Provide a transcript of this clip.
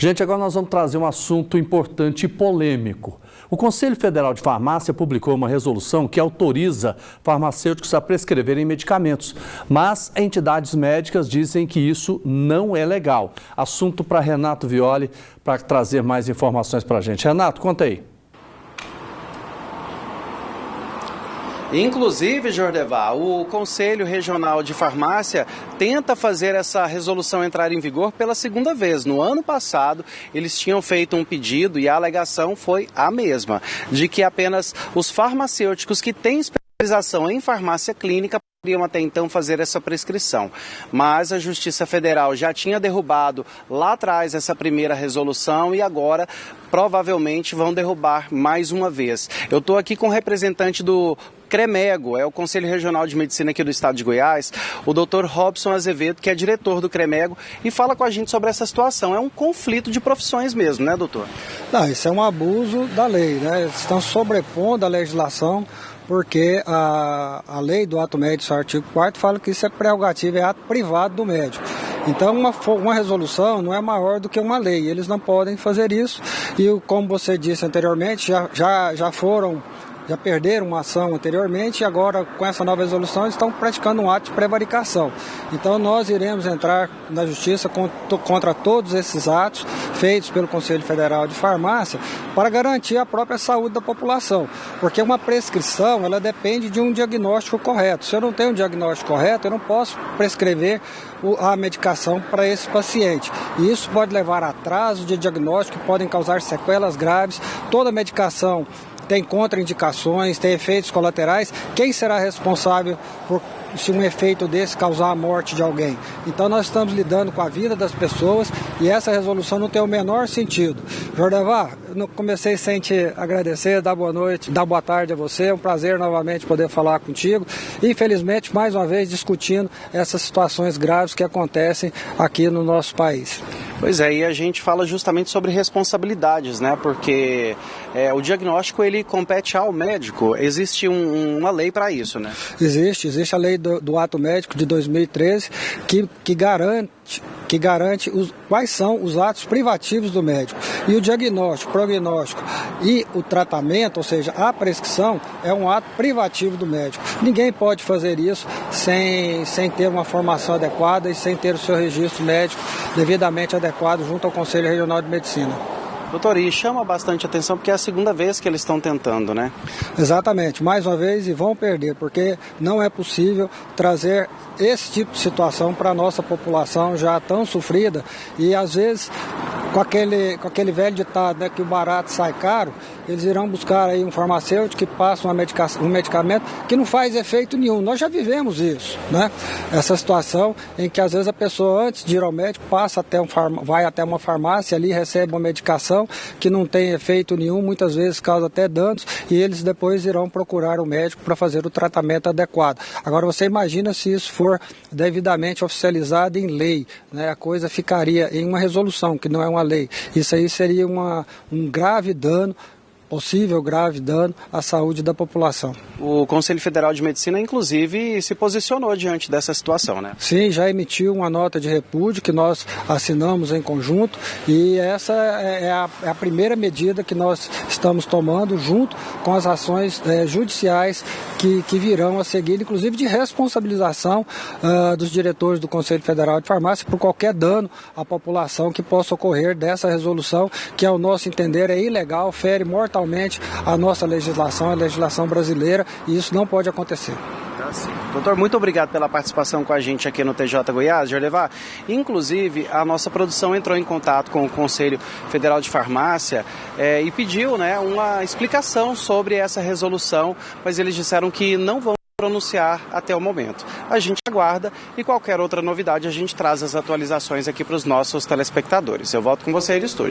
Gente, agora nós vamos trazer um assunto importante e polêmico. O Conselho Federal de Farmácia publicou uma resolução que autoriza farmacêuticos a prescreverem medicamentos, mas entidades médicas dizem que isso não é legal. Assunto para Renato Violi, para trazer mais informações para a gente. Renato, conta aí. Inclusive, Jordevar, o Conselho Regional de Farmácia tenta fazer essa resolução entrar em vigor pela segunda vez. No ano passado, eles tinham feito um pedido e a alegação foi a mesma, de que apenas os farmacêuticos que têm especialização em farmácia clínica poderiam até então fazer essa prescrição. Mas a Justiça Federal já tinha derrubado lá atrás essa primeira resolução e agora provavelmente vão derrubar mais uma vez. Eu estou aqui com o representante do CREMEGO, é o Conselho Regional de Medicina aqui do estado de Goiás, o Dr. Robson Azevedo, que é diretor do CREMEGO, e fala com a gente sobre essa situação. É um conflito de profissões mesmo, né, doutor? Não, isso é um abuso da lei, né? Eles estão sobrepondo a legislação, porque a lei do ato médico, seu artigo 4º, fala que isso é prerrogativa, é ato privado do médico. Então, uma resolução não é maior do que uma lei, eles não podem fazer isso. E, como você disse anteriormente, já perderam uma ação anteriormente e agora, com essa nova resolução, eles estão praticando um ato de prevaricação. Então, nós iremos entrar na Justiça contra todos esses atos feitos pelo Conselho Federal de Farmácia para garantir a própria saúde da população. Porque uma prescrição, ela depende de um diagnóstico correto. Se eu não tenho um diagnóstico correto, eu não posso prescrever a medicação para esse paciente. E isso pode levar a atraso de diagnóstico, podem causar sequelas graves. Toda medicação tem contraindicações, tem efeitos colaterais. Quem será responsável se um efeito desse causar a morte de alguém? Então nós estamos lidando com a vida das pessoas e essa resolução não tem o menor sentido. Jordevar, eu comecei sem te agradecer, dar boa noite, dar boa tarde a você, é um prazer novamente poder falar contigo. Infelizmente, mais uma vez, discutindo essas situações graves que acontecem aqui no nosso país. Pois é, e a gente fala justamente sobre responsabilidades, né? Porque o diagnóstico, ele compete ao médico. Existe uma lei para isso, né? Existe a lei do ato médico de 2013 que garante quais são os atos privativos do médico. E o diagnóstico, prognóstico e o tratamento, ou seja, a prescrição, é um ato privativo do médico. Ninguém pode fazer isso sem ter uma formação adequada e sem ter o seu registro médico devidamente adequado junto ao Conselho Regional de Medicina. Doutor, e chama bastante atenção porque é a segunda vez que eles estão tentando, né? Exatamente, mais uma vez, e vão perder, porque não é possível trazer esse tipo de situação para a nossa população já tão sofrida e às vezes com aquele velho ditado, né, que o barato sai caro, eles irão buscar aí um farmacêutico que passa um medicamento que não faz efeito nenhum. Nós já vivemos isso, né? Essa situação em que às vezes a pessoa, antes de ir ao médico, vai até uma farmácia, ali recebe uma medicação que não tem efeito nenhum, muitas vezes causa até danos, e eles depois irão procurar o médico para fazer o tratamento adequado. Agora você imagina se isso for devidamente oficializado em lei, né? A coisa ficaria em uma resolução, que não é uma lei. Isso aí seria um grave dano, possível grave dano à saúde da população. O Conselho Federal de Medicina, inclusive, se posicionou diante dessa situação, né? Sim, já emitiu uma nota de repúdio que nós assinamos em conjunto e essa é a primeira medida que nós estamos tomando junto com as ações judiciais que virão a seguir, inclusive de responsabilização dos diretores do Conselho Federal de Farmácia por qualquer dano à população que possa ocorrer dessa resolução, que ao nosso entender é ilegal, fere mortalmente a nossa legislação, a legislação brasileira, e isso não pode acontecer. Doutor, muito obrigado pela participação com a gente aqui no TJ Goiás, Jordevar. Inclusive, a nossa produção entrou em contato com o Conselho Federal de Farmácia e pediu, né, uma explicação sobre essa resolução, mas eles disseram que não vão pronunciar até o momento. A gente aguarda e qualquer outra novidade a gente traz as atualizações aqui para os nossos telespectadores. Eu volto com você aí no estúdio.